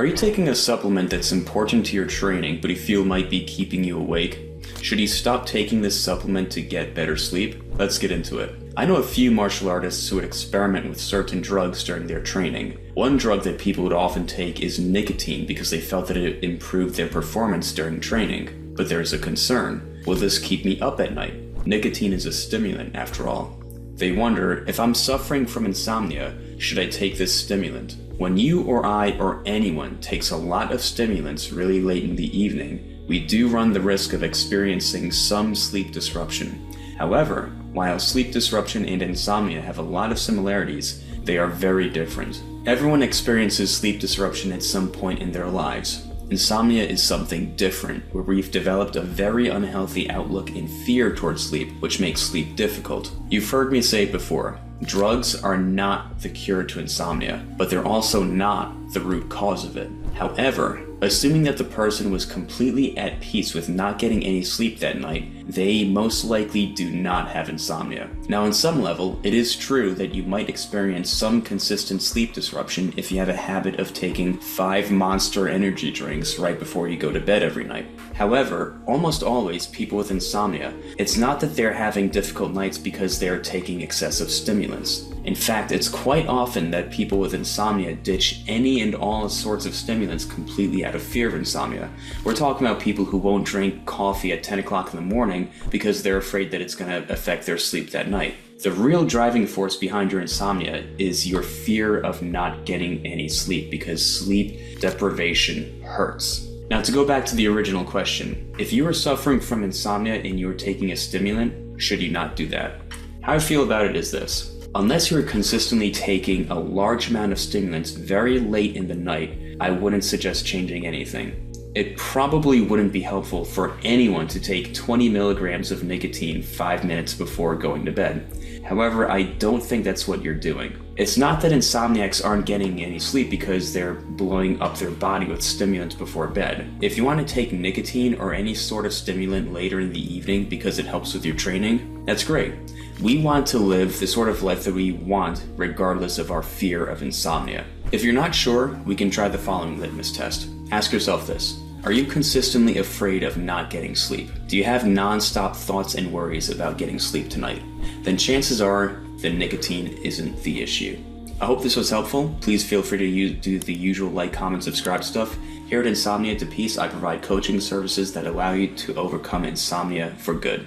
Are you taking a supplement that's important to your training but you feel might be keeping you awake? Should you stop taking this supplement to get better sleep? Let's get into it. I know a few martial artists who would experiment with certain drugs during their training. One drug that people would often take is nicotine because they felt that it improved their performance during training. But there's a concern. Will this keep me up at night? Nicotine is a stimulant after all. They wonder, if I'm suffering from insomnia, should I take this stimulant? When you or I or anyone takes a lot of stimulants really late in the evening, we do run the risk of experiencing some sleep disruption. However, while sleep disruption and insomnia have a lot of similarities, they are very different. Everyone experiences sleep disruption at some point in their lives. Insomnia is something different, where we've developed a very unhealthy outlook and fear towards sleep, which makes sleep difficult. You've heard me say it before, drugs are not the cure to insomnia, but they're also not the root cause of it. However, assuming that the person was completely at peace with not getting any sleep that night, they most likely do not have insomnia. Now, on some level, it is true that you might experience some consistent sleep disruption if you have a habit of taking 5 Monster energy drinks right before you go to bed every night. However, almost always people with insomnia, it's not that they're having difficult nights because they're taking excessive stimulants. In fact, it's quite often that people with insomnia ditch any and all sorts of stimulants completely out of fear of insomnia. We're talking about people who won't drink coffee at 10 o'clock in the morning because they're afraid that it's going to affect their sleep that night. The real driving force behind your insomnia is your fear of not getting any sleep, because sleep deprivation hurts. Now, to go back to the original question, if you are suffering from insomnia and you are taking a stimulant, should you not do that? How I feel about it is this. Unless you're consistently taking a large amount of stimulants very late in the night, I wouldn't suggest changing anything. It probably wouldn't be helpful for anyone to take 20 milligrams of nicotine 5 minutes before going to bed. However, I don't think that's what you're doing. It's not that insomniacs aren't getting any sleep because they're blowing up their body with stimulants before bed. If you want to take nicotine or any sort of stimulant later in the evening because it helps with your training, that's great. We want to live the sort of life that we want regardless of our fear of insomnia. If you're not sure, we can try the following litmus test. Ask yourself this. Are you consistently afraid of not getting sleep? Do you have non-stop thoughts and worries about getting sleep tonight? Then chances are the nicotine isn't the issue. I hope this was helpful. Please feel free to do the usual like, comment, subscribe stuff. Here at Insomnia to Peace, I provide coaching services that allow you to overcome insomnia for good.